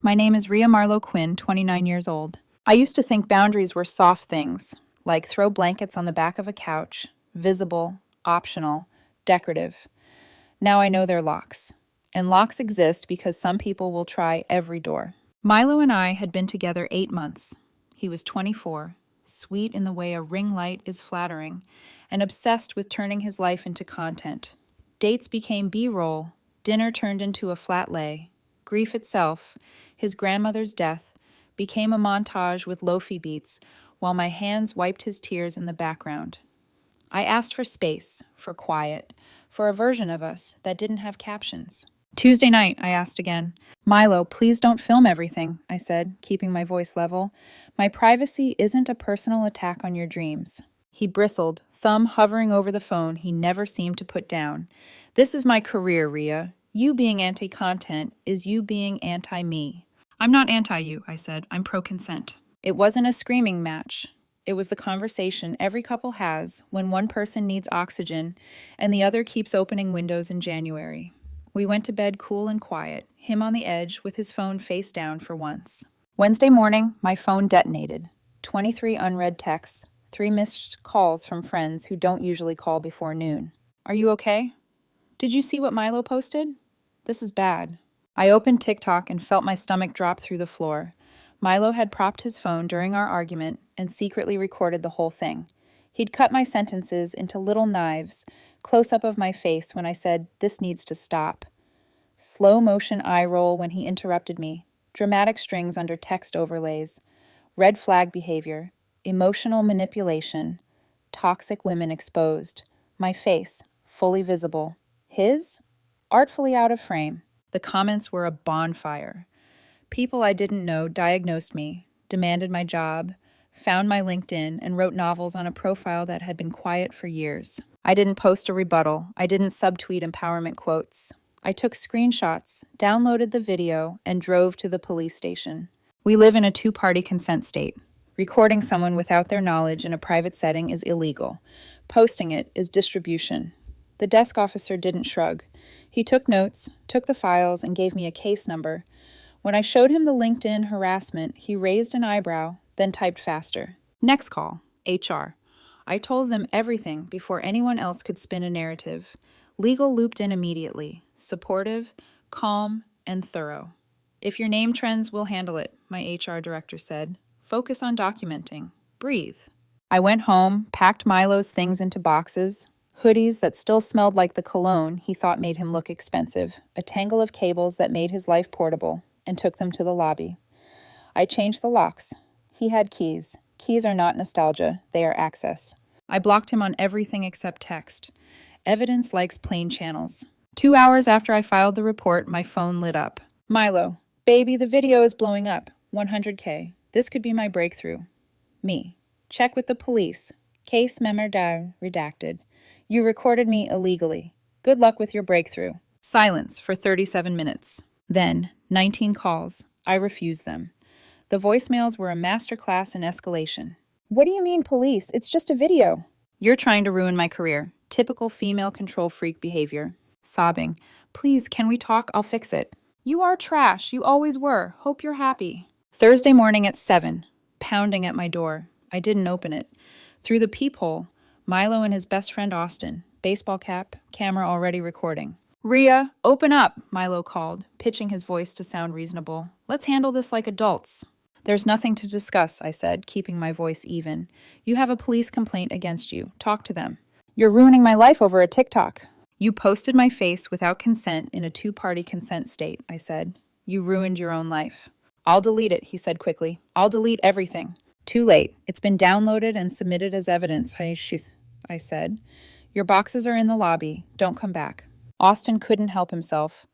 My name is Rhea Marlowe Quinn, 29 years old. I used to think boundaries were soft things, like throw blankets on the back of a couch, visible, optional, decorative. Now I know they're locks. And locks exist because some people will try every door. Milo and I had been together 8 months. He was 24, sweet in the way a ring light is flattering, and obsessed with turning his life into content. Dates became B-roll, dinner turned into a flat lay. Grief itself, his grandmother's death, became a montage with lofi beats while my hands wiped his tears in the background. I asked for space, for quiet, for a version of us that didn't have captions. Tuesday night, I asked again. Milo, please don't film everything, I said, keeping my voice level. My privacy isn't a personal attack on your dreams. He bristled, thumb hovering over the phone he never seemed to put down. This is my career, Rhea. You being anti-content is you being anti-me. I'm not anti-you, I said. I'm pro-consent. It wasn't a screaming match. It was the conversation every couple has when one person needs oxygen and the other keeps opening windows in January. We went to bed cool and quiet, him on the edge with his phone face down for once. Wednesday morning, my phone detonated. 23 unread texts, 3 missed calls from friends who don't usually call before noon. Are you okay? Did you see what Milo posted? This is bad. I opened TikTok and felt my stomach drop through the floor. Milo had propped his phone during our argument and secretly recorded the whole thing. He'd cut my sentences into little knives, close up of my face when I said, "This needs to stop." Slow motion eye roll when he interrupted me, dramatic strings under text overlays, red flag behavior, emotional manipulation, toxic women exposed, my face, fully visible. His? Artfully out of frame. The comments were a bonfire. People I didn't know diagnosed me, demanded my job, found my LinkedIn, and wrote novels on a profile that had been quiet for years. I didn't post a rebuttal. I didn't subtweet empowerment quotes. I took screenshots, downloaded the video, and drove to the police station. We live in a 2-party consent state. Recording someone without their knowledge in a private setting is illegal. Posting it is distribution. The desk officer didn't shrug. He took notes, took the files, and gave me a case number. When I showed him the LinkedIn harassment, he raised an eyebrow, then typed faster. Next call, HR. I told them everything before anyone else could spin a narrative. Legal looped in immediately, supportive, calm, and thorough. If your name trends, we'll handle it, my HR director said. Focus on documenting. Breathe. I went home, packed Milo's things into boxes, hoodies that still smelled like the cologne he thought made him look expensive, a tangle of cables that made his life portable, and took them to the lobby. I changed the locks. He had keys. Keys are not nostalgia, they are access. I blocked him on everything except text. Evidence likes plain channels. 2 hours after I filed the report, my phone lit up. Milo, baby, the video is blowing up. 100K. This could be my breakthrough. Me. Check with the police. Case memo down, redacted. You recorded me illegally. Good luck with your breakthrough. Silence for 37 minutes. Then, 19 calls. I refused them. The voicemails were a masterclass in escalation. What do you mean, police? It's just a video. You're trying to ruin my career. Typical female control freak behavior. Sobbing. Please, can we talk? I'll fix it. You are trash. You always were. Hope you're happy. Thursday morning at 7. Pounding at my door. I didn't open it. Through the peephole, Milo and his best friend Austin. Baseball cap, camera already recording. Rhea, open up, Milo called, pitching his voice to sound reasonable. Let's handle this like adults. There's nothing to discuss, I said, keeping my voice even. You have a police complaint against you. Talk to them. You're ruining my life over a TikTok. You posted my face without consent in a 2-party consent state, I said. You ruined your own life. I'll delete it, he said quickly. I'll delete everything. Too late. It's been downloaded and submitted as evidence, I said. Your boxes are in the lobby. Don't come back. Austin couldn't help himself.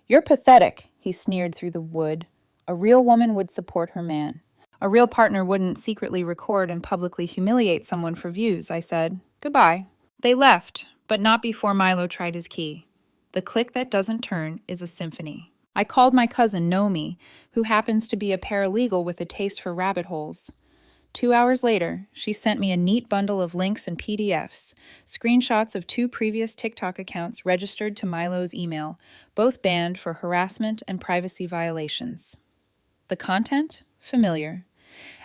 You're pathetic, he sneered through the wood. A real woman would support her man. A real partner wouldn't secretly record and publicly humiliate someone for views, I said. Goodbye. They left, but not before Milo tried his key. The click that doesn't turn is a symphony. I called my cousin Nomi, who happens to be a paralegal with a taste for rabbit holes. 2 hours later, she sent me a neat bundle of links and PDFs, screenshots of 2 previous TikTok accounts registered to Milo's email, both banned for harassment and privacy violations. The content? Familiar.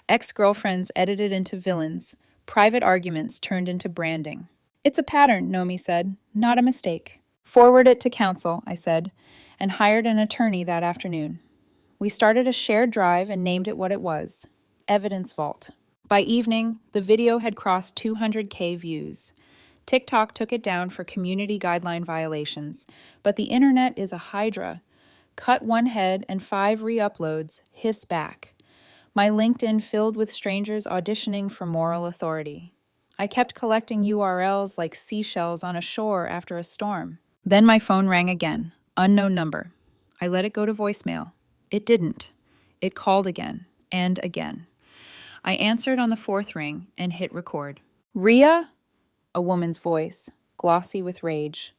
Ex-girlfriends edited into villains, private arguments turned into branding. It's a pattern, Nomi said, not a mistake. Forward it to counsel, I said, and hired an attorney that afternoon. We started a shared drive and named it what it was, Evidence Vault. By evening, the video had crossed 200K views. TikTok took it down for community guideline violations, but the internet is a hydra. Cut one head and 5 re-uploads, hiss back. My LinkedIn filled with strangers auditioning for moral authority. I kept collecting URLs like seashells on a shore after a storm. Then my phone rang again, unknown number. I let it go to voicemail. It didn't. It called again, and again. I answered on the 4th ring and hit record. Rhea? A woman's voice, glossy with rage.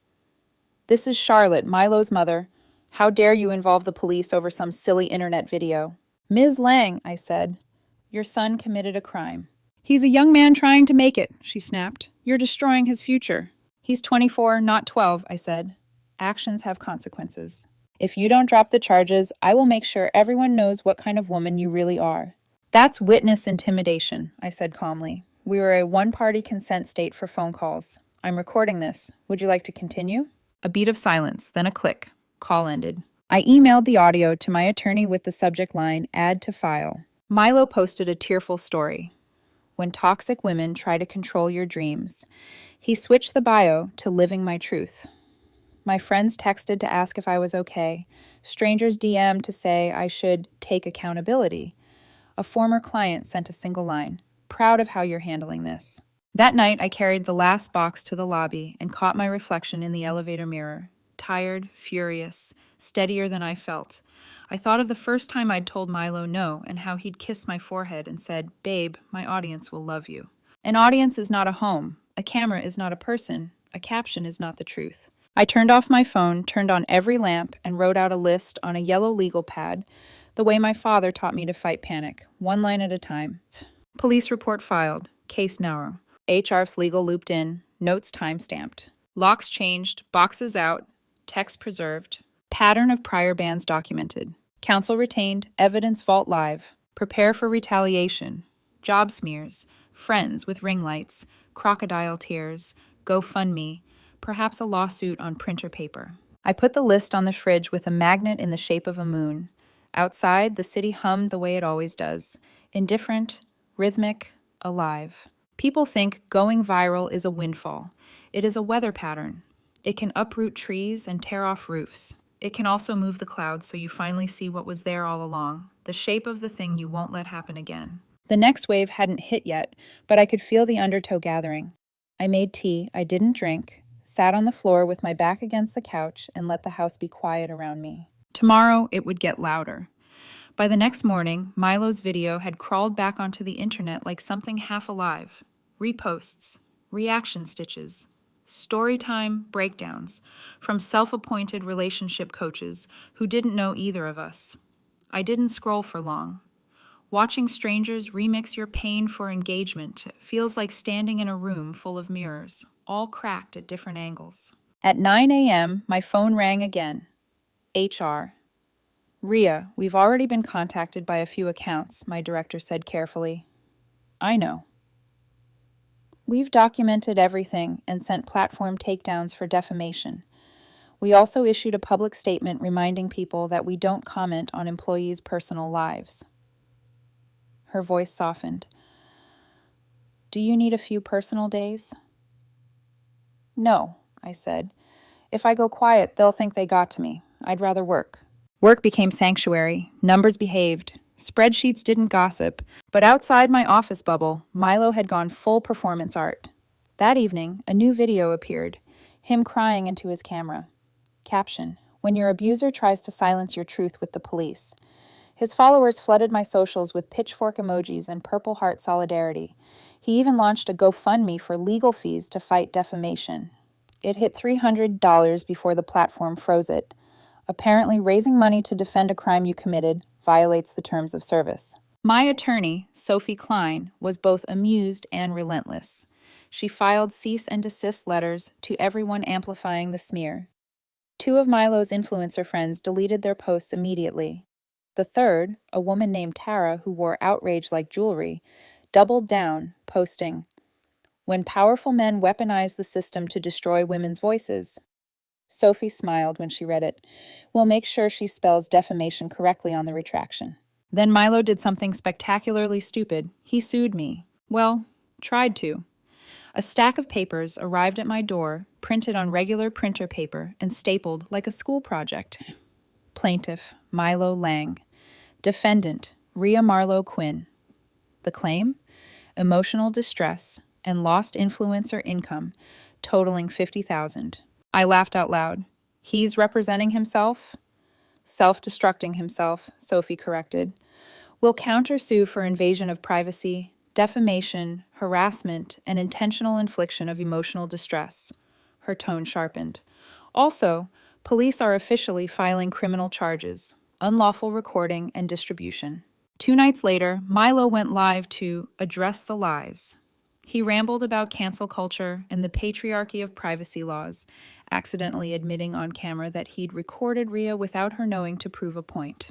This is Charlotte, Milo's mother. How dare you involve the police over some silly internet video? Ms. Lang, I said. Your son committed a crime. He's a young man trying to make it, she snapped. You're destroying his future. He's 24, not 12, I said. Actions have consequences. If you don't drop the charges, I will make sure everyone knows what kind of woman you really are. That's witness intimidation, I said calmly. We were a one-party consent state for phone calls. I'm recording this. Would you like to continue? A beat of silence, then a click. Call ended. I emailed the audio to my attorney with the subject line, add to file. Milo posted a tearful story. When toxic women try to control your dreams. He switched the bio to living my truth. My friends texted to ask if I was okay. Strangers DM'd to say I should take accountability. A former client sent a single line, proud of how you're handling this. That night, I carried the last box to the lobby and caught my reflection in the elevator mirror. Tired, furious, steadier than I felt. I thought of the first time I'd told Milo no and how he'd kissed my forehead and said, "Babe, my audience will love you." An audience is not a home. A camera is not a person. A caption is not the truth. I turned off my phone, turned on every lamp, and wrote out a list on a yellow legal pad, the way my father taught me to fight panic, one line at a time. Police report filed. Case narrow. HR's legal looped in. Notes time-stamped. Locks changed. Boxes out. Text preserved. Pattern of prior bans documented. Counsel retained. Evidence vault live. Prepare for retaliation. Job smears. Friends with ring lights. Crocodile tears. GoFundMe. Perhaps a lawsuit on printer paper. I put the list on the fridge with a magnet in the shape of a moon. Outside, the city hummed the way it always does. Indifferent, rhythmic, alive. People think going viral is a windfall. It is a weather pattern. It can uproot trees and tear off roofs. It can also move the clouds so you finally see what was there all along, the shape of the thing you won't let happen again. The next wave hadn't hit yet, but I could feel the undertow gathering. I made tea I didn't drink, sat on the floor with my back against the couch, and let the house be quiet around me. Tomorrow, it would get louder. By the next morning, Milo's video had crawled back onto the internet like something half alive. Reposts, reaction stitches, storytime breakdowns from self-appointed relationship coaches who didn't know either of us. I didn't scroll for long. Watching strangers remix your pain for engagement feels like standing in a room full of mirrors, all cracked at different angles. At 9 a.m., my phone rang again. HR. Rhea, we've already been contacted by a few accounts, my director said carefully. I know. We've documented everything and sent platform takedowns for defamation. We also issued a public statement reminding people that we don't comment on employees' personal lives. Her voice softened. Do you need a few personal days? No, I said. If I go quiet, they'll think they got to me. I'd rather work. Work became sanctuary. Numbers behaved. Spreadsheets didn't gossip. But outside my office bubble, Milo had gone full performance art. That evening, a new video appeared, him crying into his camera. Caption, when your abuser tries to silence your truth with the police. His followers flooded my socials with pitchfork emojis and Purple Heart solidarity. He even launched a GoFundMe for legal fees to fight defamation. It hit $300 before the platform froze it. Apparently, raising money to defend a crime you committed violates the terms of service. My attorney, Sophie Klein, was both amused and relentless. She filed cease and desist letters to everyone amplifying the smear. 2 of Milo's influencer friends deleted their posts immediately. The third, a woman named Tara who wore outrage like jewelry, doubled down, posting, "When powerful men weaponize the system to destroy women's voices." Sophie smiled when she read it. "We'll make sure she spells defamation correctly on the retraction." Then Milo did something spectacularly stupid. He sued me. Well, tried to. A stack of papers arrived at my door, printed on regular printer paper and stapled like a school project. Plaintiff, Milo Lang. Defendant, Rhea Marlowe Quinn. The claim? Emotional distress and lost influence or income, totaling $50,000. I laughed out loud. He's representing himself? Self-destructing himself, Sophie corrected. Will countersue for invasion of privacy, defamation, harassment, and intentional infliction of emotional distress. Her tone sharpened. Also, police are officially filing criminal charges, unlawful recording and distribution. 2 nights later, Milo went live to address the lies. He rambled about cancel culture and the patriarchy of privacy laws, accidentally admitting on camera that he'd recorded Rhea without her knowing to prove a point.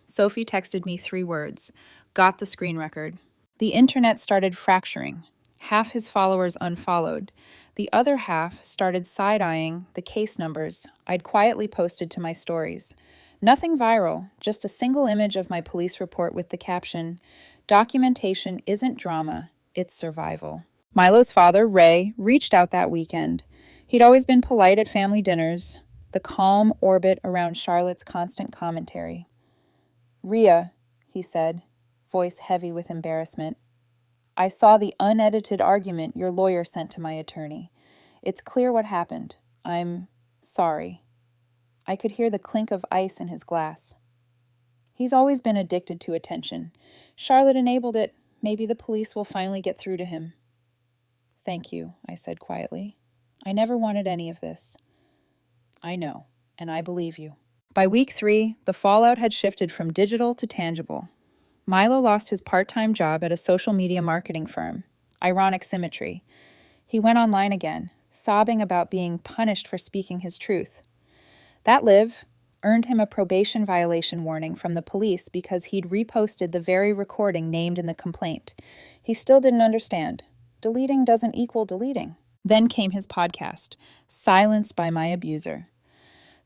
Sophie texted me 3 words, "Got the screen record." The internet started fracturing. Half his followers unfollowed. The other half started side-eyeing the case numbers I'd quietly posted to my stories. Nothing viral, just a single image of my police report with the caption, "Documentation isn't drama, it's survival." Milo's father, Ray, reached out that weekend. He'd always been polite at family dinners, the calm orbit around Charlotte's constant commentary. "Rhea," he said, voice heavy with embarrassment, "I saw the unedited argument your lawyer sent to my attorney. It's clear what happened. I'm sorry." I could hear the clink of ice in his glass. He's always been addicted to attention. Charlotte enabled it. Maybe the police will finally get through to him. "Thank you," I said quietly. "I never wanted any of this." "I know, and I believe you." By week 3, the fallout had shifted from digital to tangible. Milo lost his part-time job at a social media marketing firm. Ironic symmetry. He went online again, sobbing about being punished for speaking his truth. That live earned him a probation violation warning from the police because he'd reposted the very recording named in the complaint. He still didn't understand. Deleting doesn't equal deleting. Then came his podcast, Silenced by My Abuser.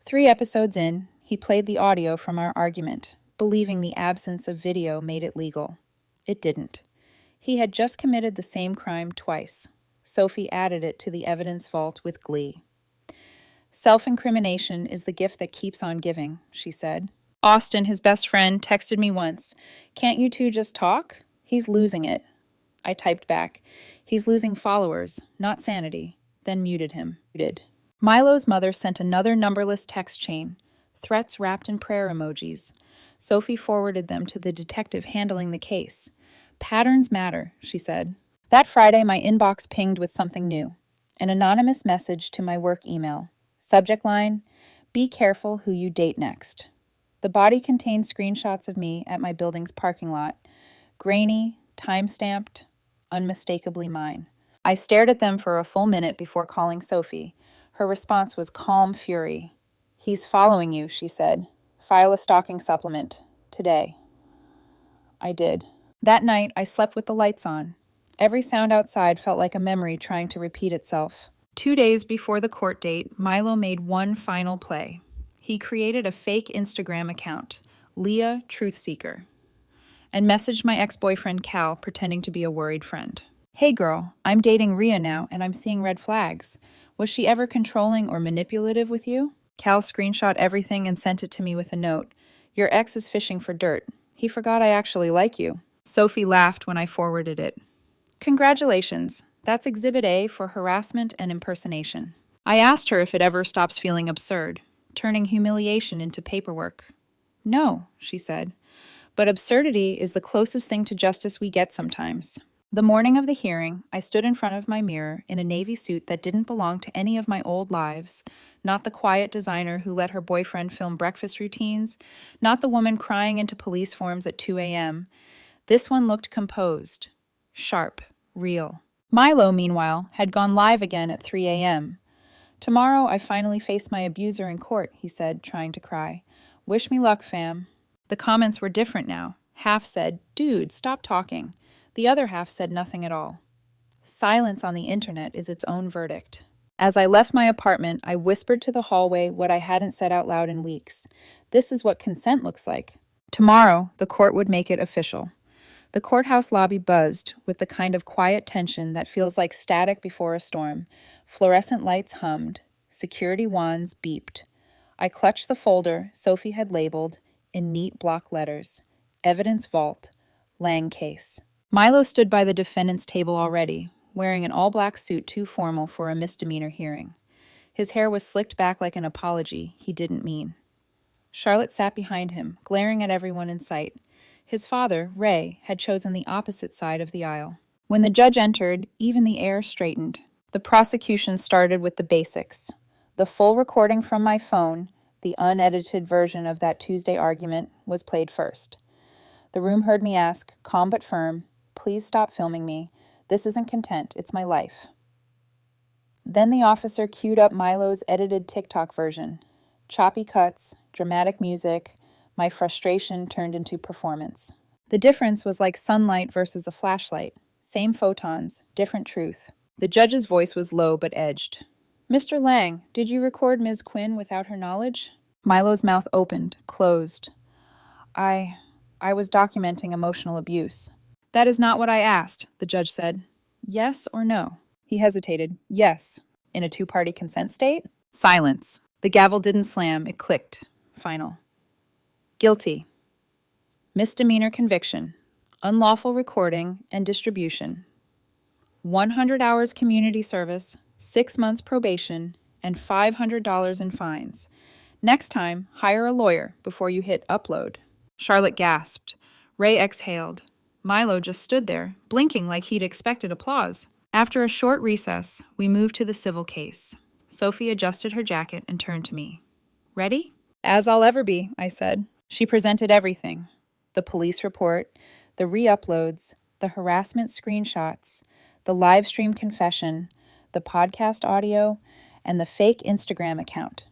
3 episodes in, he played the audio from our argument, believing the absence of video made it legal. It didn't. He had just committed the same crime twice. Sophie added it to the evidence vault with glee. "Self-incrimination is the gift that keeps on giving," she said. Austin, his best friend, texted me once, "Can't you two just talk? He's losing it." I typed back, "He's losing followers, not sanity," then muted him. Milo's mother sent another numberless text chain, threats wrapped in prayer emojis. Sophie forwarded them to the detective handling the case. "Patterns matter," she said. That Friday, my inbox pinged with something new. An anonymous message to my work email. Subject line, "Be careful who you date next." The body contained screenshots of me at my building's parking lot. Grainy, time-stamped, unmistakably mine. I stared at them for a full minute before calling Sophie. Her response was calm fury. "He's following you," she said. "File a stalking supplement. Today." I did. That night, I slept with the lights on. Every sound outside felt like a memory trying to repeat itself. 2 days before the court date, Milo made one final play. He created a fake Instagram account, Leah Truthseeker, and messaged my ex-boyfriend Cal, pretending to be a worried friend. "Hey girl, I'm dating Rhea now, and I'm seeing red flags. Was she ever controlling or manipulative with you?" Cal screenshot everything and sent it to me with a note. "Your ex is fishing for dirt. He forgot I actually like you." Sophie laughed when I forwarded it. "Congratulations. That's Exhibit A for harassment and impersonation." I asked her if it ever stops feeling absurd, turning humiliation into paperwork. "No," she said, "but absurdity is the closest thing to justice we get sometimes." The morning of the hearing, I stood in front of my mirror in a navy suit that didn't belong to any of my old lives, not the quiet designer who let her boyfriend film breakfast routines, not the woman crying into police forms at 2 a.m. This one looked composed, sharp, real. Milo, meanwhile, had gone live again at 3 a.m. "Tomorrow I finally face my abuser in court," he said, trying to cry. "Wish me luck, fam." The comments were different now. Half said, "Dude, stop talking." The other half said nothing at all. Silence on the internet is its own verdict. As I left my apartment, I whispered to the hallway what I hadn't said out loud in weeks. This is what consent looks like. Tomorrow, the court would make it official. The courthouse lobby buzzed with the kind of quiet tension that feels like static before a storm. Fluorescent lights hummed. Security wands beeped. I clutched the folder Sophie had labeled in neat block letters. Evidence vault. Lang case. Milo stood by the defendant's table already, wearing an all-black suit too formal for a misdemeanor hearing. His hair was slicked back like an apology he didn't mean. Charlotte sat behind him, glaring at everyone in sight. His father, Ray, had chosen the opposite side of the aisle. When the judge entered, even the air straightened. The prosecution started with the basics. The full recording from my phone, the unedited version of that Tuesday argument, was played first. The room heard me ask, calm but firm, "Please stop filming me. This isn't content, it's my life." Then the officer queued up Milo's edited TikTok version. Choppy cuts, dramatic music, my frustration turned into performance. The difference was like sunlight versus a flashlight. Same photons, different truth. The judge's voice was low but edged. "Mr. Lang, did you record Ms. Quinn without her knowledge?" Milo's mouth opened, closed. I was documenting emotional abuse." "That is not what I asked," the judge said. "Yes or no?" He hesitated. "Yes." "In a two-party consent state?" Silence. The gavel didn't slam, it clicked. Final. Guilty. Misdemeanor conviction. Unlawful recording and distribution. 100 hours community service, 6 months probation, and $500 in fines. Next time, hire a lawyer before you hit upload. Charlotte gasped. Ray exhaled. Milo just stood there, blinking like he'd expected applause. After a short recess, we moved to the civil case. Sophie adjusted her jacket and turned to me. "Ready?" "As I'll ever be," I said. She presented everything. The police report, the re-uploads, the harassment screenshots, the live stream confession, the podcast audio, and the fake Instagram account.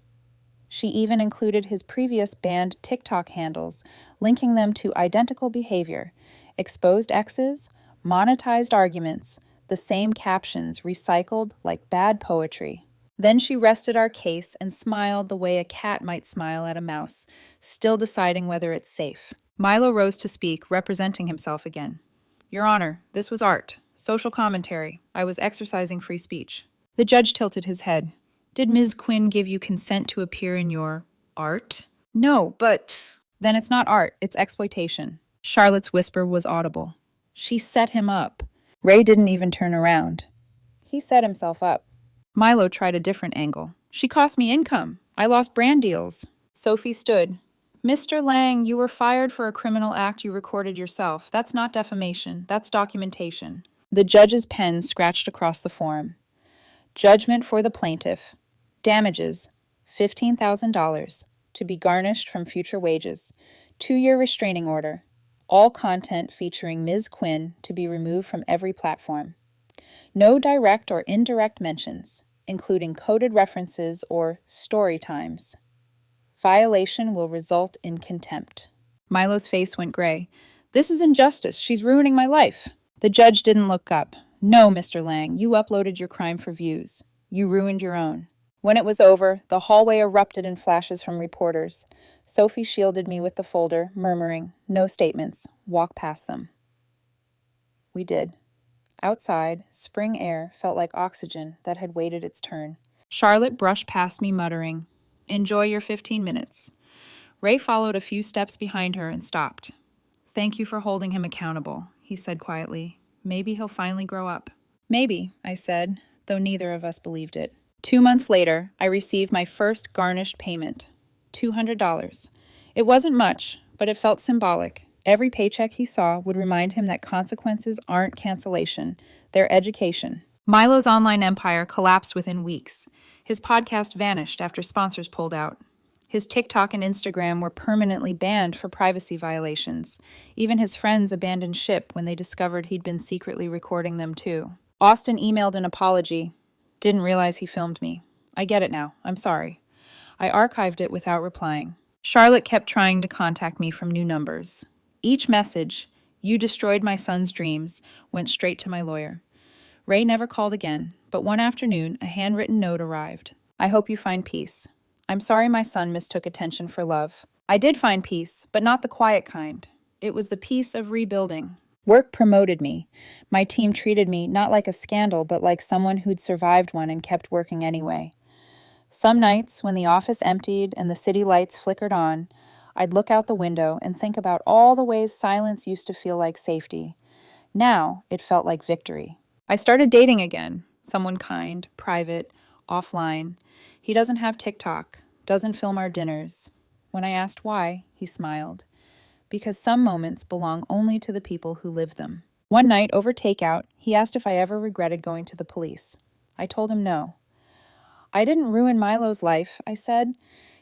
She even included his previous banned TikTok handles, linking them to identical behavior, exposed exes, monetized arguments, the same captions recycled like bad poetry. Then she rested our case and smiled the way a cat might smile at a mouse, still deciding whether it's safe. Milo rose to speak, representing himself again. "Your Honor, this was art, social commentary. I was exercising free speech." The judge tilted his head. "Did Ms. Quinn give you consent to appear in your art?" "No, but—" "Then it's not art, it's exploitation." Charlotte's whisper was audible. "She set him up." Ray didn't even turn around. "He set himself up." Milo tried a different angle. "She cost me income. I lost brand deals." Sophie stood. "Mr. Lang, you were fired for a criminal act you recorded yourself. That's not defamation. That's documentation." The judge's pen scratched across the form. Judgment for the plaintiff. Damages, $15,000, to be garnished from future wages. 2-year restraining order. All content featuring Ms. Quinn to be removed from every platform. No direct or indirect mentions, including coded references or story times. Violation will result in contempt. Milo's face went gray. "This is injustice. She's ruining my life." The judge didn't look up. "No, Mr. Lang, you uploaded your crime for views. You ruined your own." When it was over, the hallway erupted in flashes from reporters. Sophie shielded me with the folder, murmuring, "No statements. Walk past them." We did. Outside, spring air felt like oxygen that had waited its turn. Charlotte brushed past me, muttering, "Enjoy your 15 minutes." Ray followed a few steps behind her and stopped. "Thank you for holding him accountable," he said quietly. "Maybe he'll finally grow up." "Maybe," I said, though neither of us believed it. 2 months later, I received my first garnished payment, $200. It wasn't much, but it felt symbolic. Every paycheck he saw would remind him that consequences aren't cancellation, they're education. Milo's online empire collapsed within weeks. His podcast vanished after sponsors pulled out. His TikTok and Instagram were permanently banned for privacy violations. Even his friends abandoned ship when they discovered he'd been secretly recording them too. Austin emailed an apology. "Didn't realize he filmed me. I get it now. I'm sorry." I archived it without replying. Charlotte kept trying to contact me from new numbers. Each message, "You destroyed my son's dreams," went straight to my lawyer. Ray never called again, but one afternoon, a handwritten note arrived. "I hope you find peace. I'm sorry my son mistook attention for love." I did find peace, but not the quiet kind. It was the peace of rebuilding. Work promoted me. My team treated me not like a scandal, but like someone who'd survived one and kept working anyway. Some nights, when the office emptied and the city lights flickered on, I'd look out the window and think about all the ways silence used to feel like safety. Now, it felt like victory. I started dating again. Someone kind, private, offline. He doesn't have TikTok, doesn't film our dinners. When I asked why, he smiled. Because some moments belong only to the people who live them. One night, over takeout, he asked if I ever regretted going to the police. I told him no. "I didn't ruin Milo's life," I said.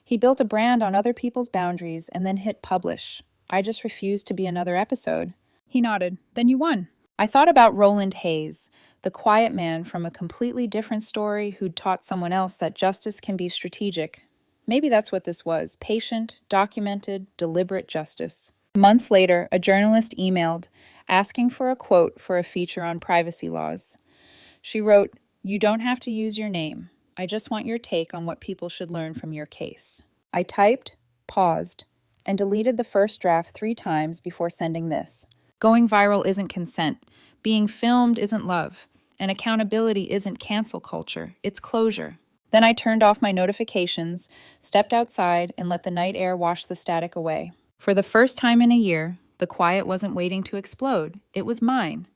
"He built a brand on other people's boundaries and then hit publish. I just refused to be another episode." He nodded. "Then you won." I thought about Roland Hayes, the quiet man from a completely different story who'd taught someone else that justice can be strategic. Maybe that's what this was: patient, documented, deliberate justice. Months later, a journalist emailed, asking for a quote for a feature on privacy laws. She wrote, "You don't have to use your name. I just want your take on what people should learn from your case." I typed, paused, and deleted the first draft 3 times before sending this. Going viral isn't consent. Being filmed isn't love. And accountability isn't cancel culture. It's closure. Then I turned off my notifications, stepped outside, and let the night air wash the static away. For the first time in a year, the quiet wasn't waiting to explode. It was mine.